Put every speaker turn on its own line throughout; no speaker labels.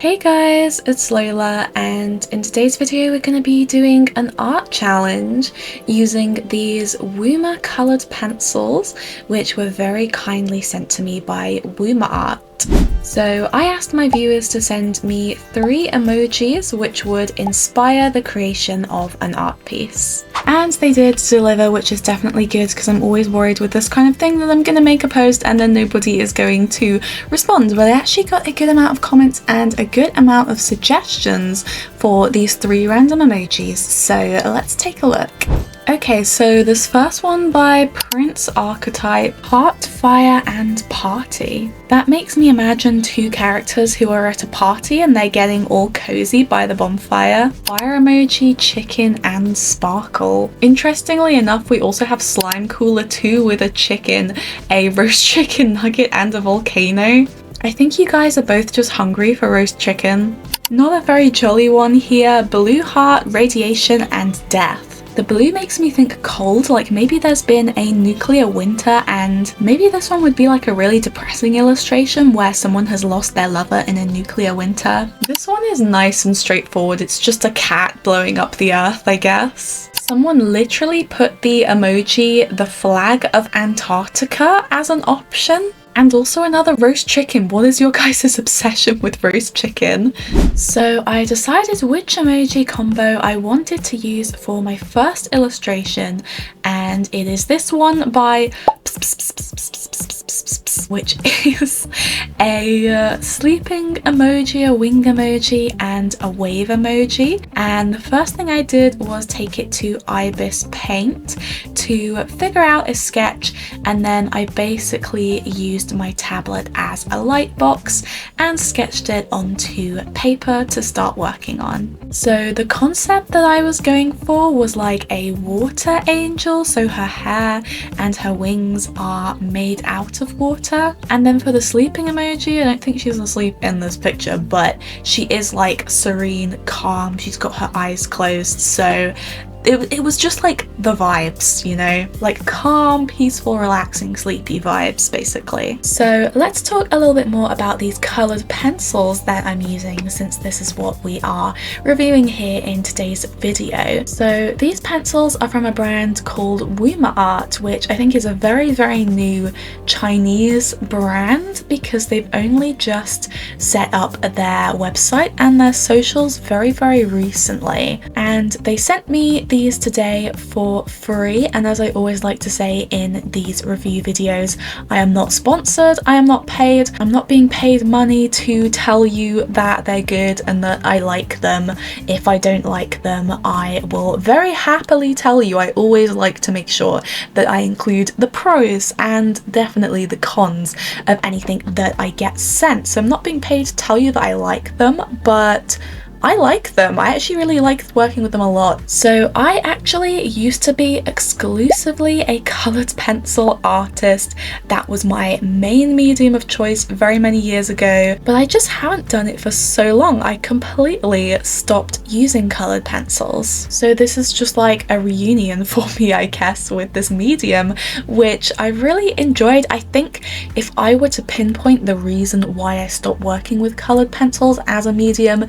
Hey guys, it's Lola, and in today's video we're going to be doing an art challenge using these Woomer coloured pencils, which were very kindly sent to me by Woomer Art. So I asked my viewers to send me 3 emojis which would inspire the creation of an art piece. And they did deliver, which is definitely good because I'm always worried with this kind of thing that I'm going to make a post and then nobody is going to respond. But I actually got a good amount of comments and a good amount of suggestions for these 3 random emojis. So let's take a look. Okay, so this first one by Prince Archetype, Heart, Fire and Party. That makes me imagine 2 characters who are at a party and they're getting all cozy by the bonfire. Fire emoji, chicken and sparkle. Interestingly enough, we also have Slime Cooler 2 with a chicken, a roast chicken nugget and a volcano. I think you guys are both just hungry for roast chicken. Not a very jolly one here. Blue heart, radiation and death. The blue makes me think cold, like maybe there's been a nuclear winter and maybe this one would be like a really depressing illustration where someone has lost their lover in a nuclear winter. This one is nice and straightforward, it's just a cat blowing up the earth, I guess. Someone literally put the emoji, the flag of Antarctica, as an option. And also another roast chicken. What is your guys' obsession with roast chicken? So I decided which emoji combo I wanted to use for my first illustration, and it is this one by which is a sleeping emoji, a wing emoji and a wave emoji. And the first thing I did was take it to Ibis Paint to figure out a sketch, and then I basically used my tablet as a light box and sketched it onto paper to start working on. So the concept that I was going for was like a water angel, so her hair and her wings are made out of water. And then for the sleeping emoji, I don't think she's asleep in this picture, but she is like serene, calm, she's got her eyes closed, so it was just like the vibes, you know, like calm, peaceful, relaxing, sleepy vibes basically. So let's talk a little bit more about these coloured pencils that I'm using, since this is what we are reviewing here in today's video. So these pencils are from a brand called Woomer Art, which I think is a very, very new Chinese brand because they've only just set up their website and their socials very, very recently. And they sent me these today for free, and as I always like to say in these review videos, I am not sponsored, I am not paid, I'm not being paid money to tell you that they're good and that I like them. If I don't like them, I will very happily tell you. I always like to make sure that I include the pros and definitely the cons of anything that I get sent. So I'm not being paid to tell you that I like them, but I like them. I actually really like working with them a lot. So I actually used to be exclusively a coloured pencil artist. That was my main medium of choice very many years ago, but I just haven't done it for so long. I completely stopped using coloured pencils. So this is just like a reunion for me, I guess, with this medium, which I really enjoyed. I think if I were to pinpoint the reason why I stopped working with coloured pencils as a medium,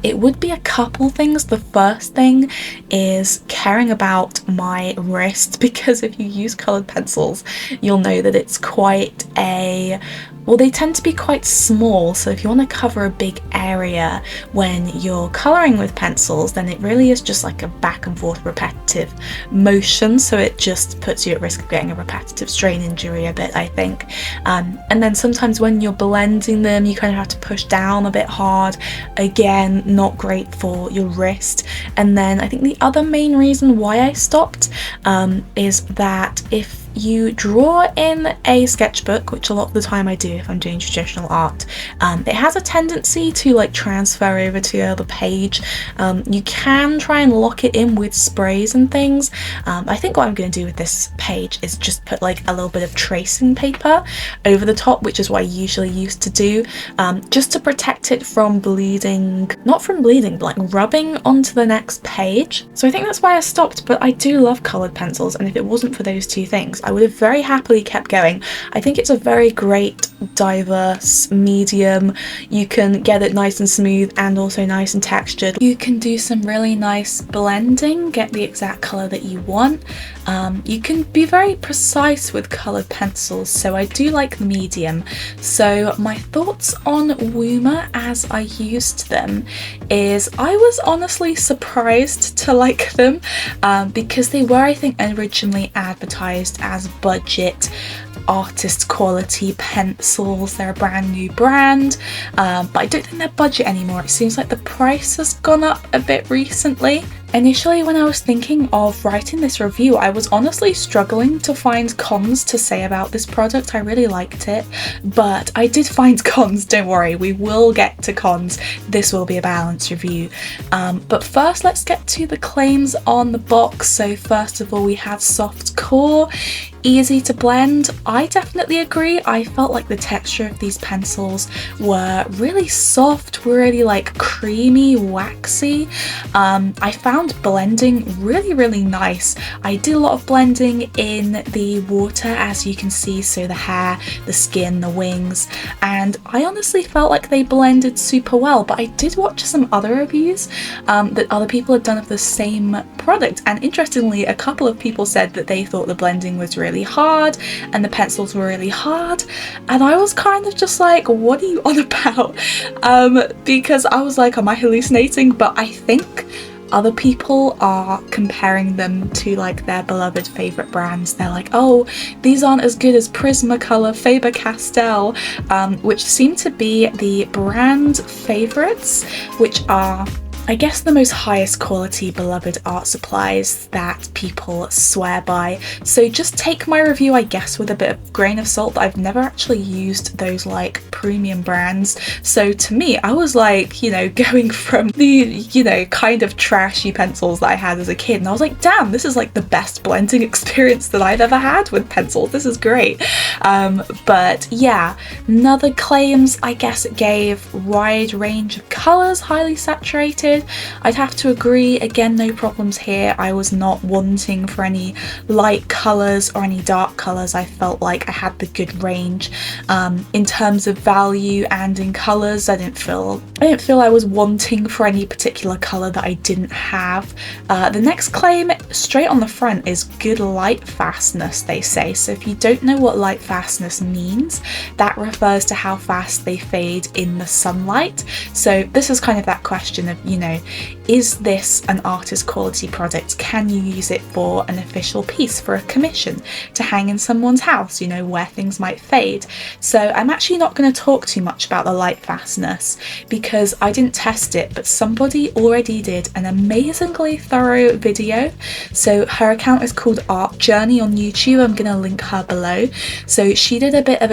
it would be a couple things. The first thing is caring about my wrist, because if you use coloured pencils, you'll know that it's quite a, well, they tend to be quite small, so if you want to cover a big area when you're colouring with pencils, then it really is just like a back and forth repetitive motion, so it just puts you at risk of getting a repetitive strain injury a bit, I think. And then sometimes when you're blending them, you kind of have to push down a bit hard. Again, not great for your wrist. And then I think the other main reason why I stopped is that if you draw in a sketchbook, which a lot of the time I do if I'm doing traditional art, it has a tendency to like transfer over to the other page. You can try and lock it in with sprays and things. I think what I'm going to do with this page is just put like a little bit of tracing paper over the top, which is what I usually used to do, just to protect it from bleeding, not from bleeding, but like rubbing onto the next page. So I think that's why I stopped, but I do love coloured pencils, and if it wasn't for those 2 things, I would have very happily kept going. I think it's a very great diverse medium. You can get it nice and smooth and also nice and textured. You can do some really nice blending, get the exact colour that you want. You can be very precise with coloured pencils, so I do like the medium. So my thoughts on Woomer as I used them is I was honestly surprised to like them because they were, I think, originally advertised as budget artist quality pencils. They're a brand new brand, but I don't think they're budget anymore. It seems like the price has gone up a bit recently. Initially, when I was thinking of writing this review, I was honestly struggling to find cons to say about this product. I really liked it, but I did find cons, don't worry, we will get to cons. This will be a balanced review. But first, let's get to the claims on the box. So first of all, we have soft core, easy to blend. I definitely agree. I felt like the texture of these pencils were really soft, really like creamy, waxy. I found blending really nice. I did a lot of blending in the water, as you can see, so the hair, the skin, the wings, and I honestly felt like they blended super well. But I did watch some other reviews that other people had done of the same product, and interestingly, a couple of people said that they thought the blending was really hard and the pencils were really hard, and I was kind of just like, what are you on about? Because I was like, am I hallucinating? But I think other people are comparing them to like their beloved favourite brands. They're like, oh, these aren't as good as Prismacolor, Faber-Castell, which seem to be the brand favourites, which are, I guess, the most highest quality beloved art supplies that people swear by. So just take my review, I guess, with a bit of grain of salt. I've never actually used those like premium brands. So to me, I was like, you know, going from the, you know, kind of trashy pencils that I had as a kid, and I was like, damn, this is like the best blending experience that I've ever had with pencils. This is great. But yeah, another claims, I guess it gave wide range of colours, highly saturated. I'd have to agree, again, no problems here. I was not wanting for any light colours or any dark colours. I felt like I had the good range in terms of value and in colours. I didn't feel I was wanting for any particular colour that I didn't have. The next claim straight on the front is good light fastness, they say. So if you don't know what light fastness means, that refers to how fast they fade in the sunlight. So this is kind of that question of, you know, is this an artist quality product? Can you use it for an official piece, for a commission, to hang in someone's house, you know, where things might fade? So I'm actually not going to talk too much about the light fastness because I didn't test it, but somebody already did an amazingly thorough video. So her account is called Art Journey on YouTube. I'm going to link her below. So she did a bit of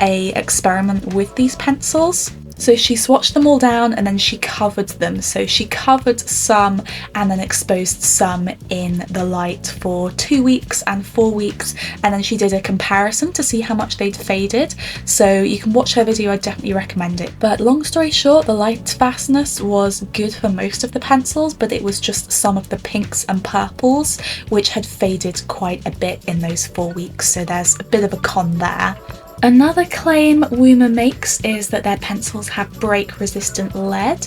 a experiment with these pencils. So she swatched them all down and then she covered them. So she covered some and then exposed some in the light for 2 weeks and 4 weeks, and then she did a comparison to see how much they'd faded. So you can watch her video, I definitely recommend it. But long story short, the light fastness was good for most of the pencils, but it was just some of the pinks and purples which had faded quite a bit in those 4 weeks. So there's a bit of a con there. Another claim Woomer makes is that their pencils have break-resistant lead.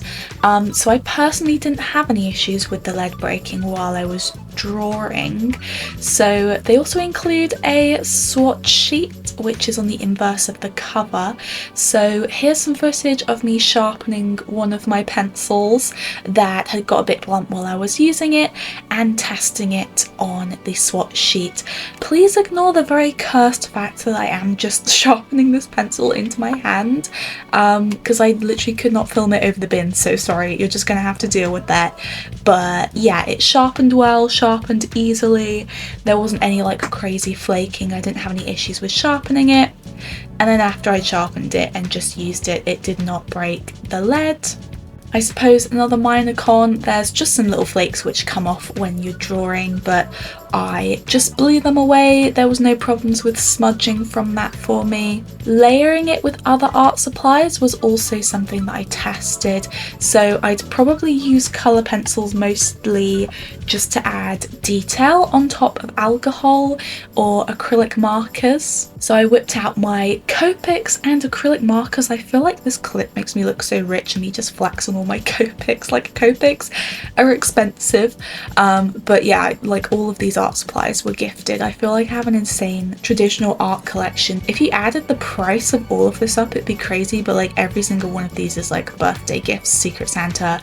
So I personally didn't have any issues with the lead breaking while I was drawing. So they also include a swatch sheet, which is on the inverse of the cover. So here's some footage of me sharpening one of my pencils that had got a bit blunt while I was using it and testing it on the swatch sheet. Please ignore the very cursed fact that I am just sharpening this pencil into my hand because I literally could not film it over the bin, so sorry, you're just gonna have to deal with that. But yeah, it sharpened well, sharpened easily. There wasn't any like crazy flaking. I didn't have any issues with sharpening it. And then after I sharpened it and just used it, it did not break the lead. I suppose another minor con, there's just some little flakes which come off when you're drawing, but I just blew them away. There was no problems with smudging from that for me. Layering it with other art supplies was also something that I tested. So I'd probably use colour pencils mostly just to add detail on top of alcohol or acrylic markers. So I whipped out my Copics and acrylic markers. I feel like this clip makes me look so rich and me just flex on all my Copics. Like, Copics are expensive, but yeah, like all of these art supplies were gifted. I feel like I have an insane traditional art collection. If you added the price of all of this up, it'd be crazy, but like every single one of these is like birthday gifts, Secret Santa,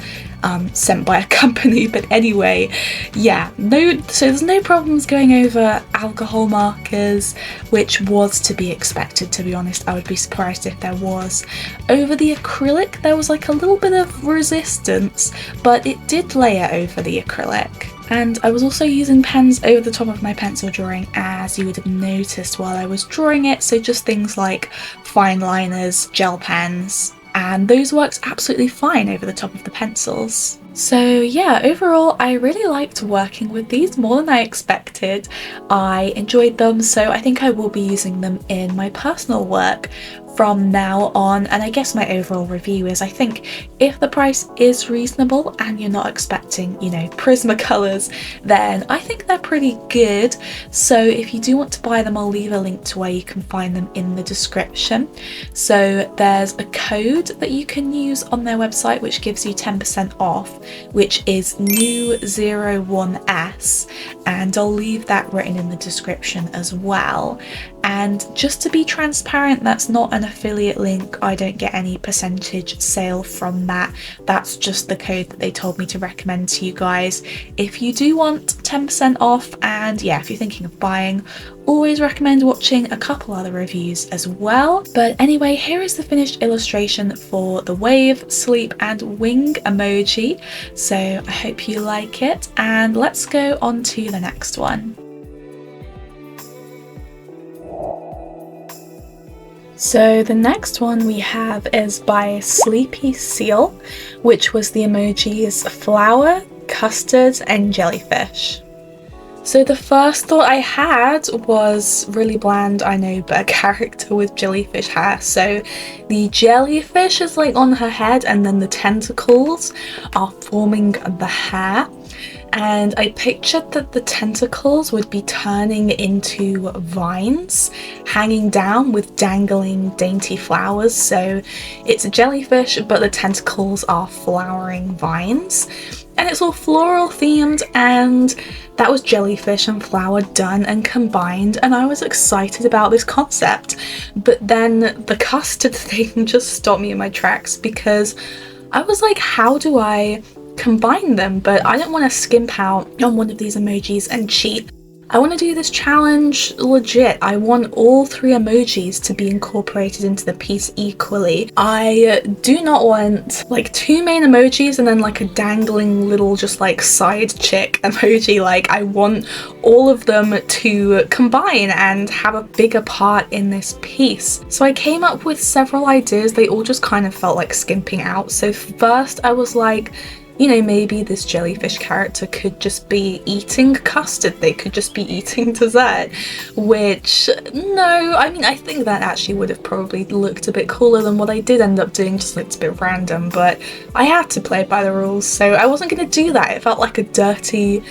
sent by a company. But anyway, yeah, so there's no problems going over alcohol markers, which was to be expected, to be honest. I would be surprised if there was. Over the acrylic, there was like a little bit of resistance, but it did layer over the acrylic. And I was also using pens over the top of my pencil drawing, as you would have noticed while I was drawing it, so just things like fine liners, gel pens, and those worked absolutely fine over the top of the pencils. So yeah, overall I really liked working with these more than I expected. I enjoyed them, so I think I will be using them in my personal work from now on. And I guess my overall review is, I think if the price is reasonable and you're not expecting, you know, Prismacolors, then I think they're pretty good. So if you do want to buy them, I'll leave a link to where you can find them in the description. So there's a code that you can use on their website which gives you 10% off, which is new01s, and I'll leave that written in the description as well. And just to be transparent, that's not an affiliate link. I don't get any percentage sale from that. That's just the code that they told me to recommend to you guys. If you do want 10% off, and yeah, if you're thinking of buying, always recommend watching a couple other reviews as well. But anyway, here is the finished illustration for the wave, sleep and wing emoji. So I hope you like it, and let's go on to the next one. So the next one we have is by Sleepy Seal, which was the emojis flower, custard and jellyfish. So the first thought I had was really bland, I know, but a character with jellyfish hair. So the jellyfish is like on her head and then the tentacles are forming the hair. And I pictured that the tentacles would be turning into vines hanging down with dangling dainty flowers. So it's a jellyfish, but the tentacles are flowering vines. And it's all floral themed, and that was jellyfish and flower done and combined, and I was excited about this concept. But then the custard thing just stopped me in my tracks, because I was like, how do I combine them? But I don't want to skimp out on one of these emojis and cheat. I want to do this challenge legit. I want all three emojis to be incorporated into the piece equally. I do not want like two main emojis and then like a dangling little just like side chick emoji. Like, I want all of them to combine and have a bigger part in this piece. So I came up with several ideas. They all just kind of felt like skimping out. So first I was like, you know, maybe this jellyfish character could just be eating custard. They could just be eating dessert, which, no, I mean, I think that actually would have probably looked a bit cooler than what I did end up doing. Just looked a bit random, but I had to play by the rules, so I wasn't going to do that. It felt like a dirty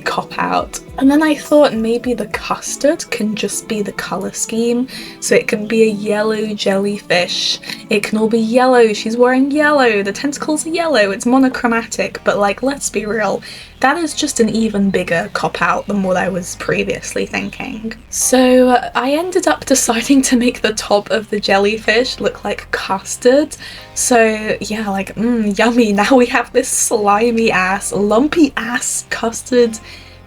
cop-out. And then I thought maybe the custard can just be the colour scheme, so it can be a yellow jellyfish. It can all be yellow, she's wearing yellow, the tentacles are yellow, it's monochromatic, but like, let's be real, that is just an even bigger cop-out than what I was previously thinking. So I ended up deciding to make the top of the jellyfish look like custard. So yeah, like, yummy, now we have this slimy ass, lumpy ass custard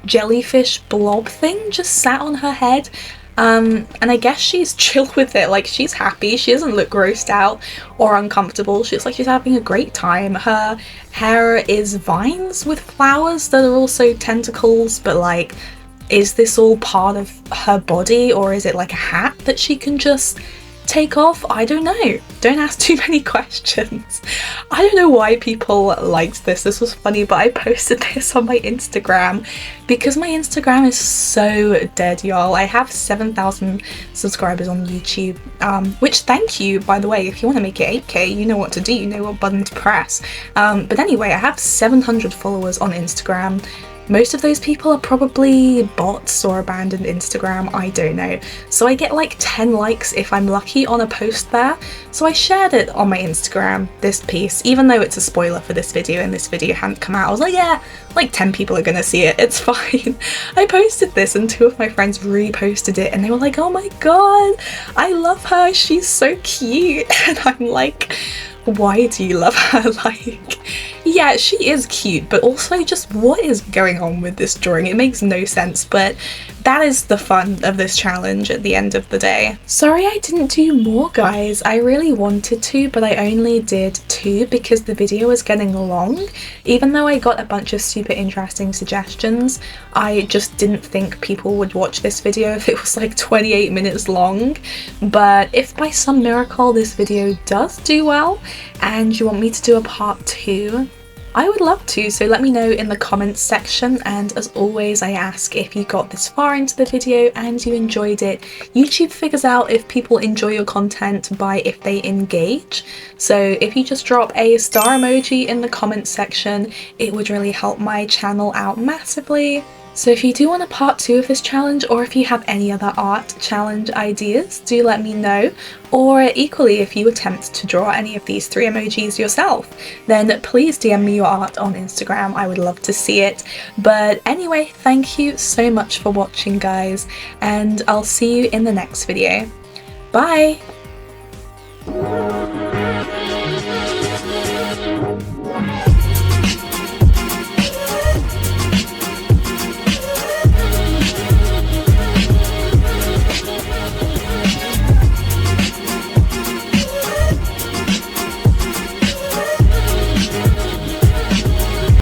jellyfish blob thing just sat on her head. And I guess she's chill with it, like she's happy, she doesn't look grossed out or uncomfortable, she looks like she's having a great time. Her hair is vines with flowers that are also tentacles, but like, is this all part of her body, or is it like a hat that she can just take off? I don't know. Don't ask too many questions. I don't know why people liked this. This was funny, but I posted this on my Instagram because my Instagram is so dead, y'all. I have 7,000 subscribers on YouTube, which thank you, by the way. If you want to make it 8K, you know what to do, you know what button to press. But anyway, I have 700 followers on Instagram. Most of those people are probably bots or abandoned Instagram, I don't know. So I get like 10 likes if I'm lucky on a post there. So I shared it on my Instagram, this piece, even though it's a spoiler for this video and this video hadn't come out. I was like, yeah, like 10 people are gonna see it, it's fine. I posted this and 2 of my friends reposted it and they were like, oh my god, I love her, she's so cute. And I'm like, why do you love her? Like, yeah, she is cute, but also just what is going on with this drawing? It makes no sense, but that is the fun of this challenge at the end of the day. Sorry I didn't do more, guys. I really wanted to, but I only did 2 because the video was getting long. Even though I got a bunch of super interesting suggestions, I just didn't think people would watch this video if it was like 28 minutes long. But if by some miracle this video does do well and you want me to do a part 2, I would love to, so let me know in the comments section. And as always, I ask if you got this far into the video and you enjoyed it. YouTube figures out if people enjoy your content by if they engage. So if you just drop a star emoji in the comments section, it would really help my channel out massively. So if you do want a part 2 of this challenge, or if you have any other art challenge ideas, do let me know. Or equally, if you attempt to draw any of these 3 emojis yourself, then please DM me your art on Instagram. I would love to see it. But anyway, thank you so much for watching, guys, and I'll see you in the next video. Bye!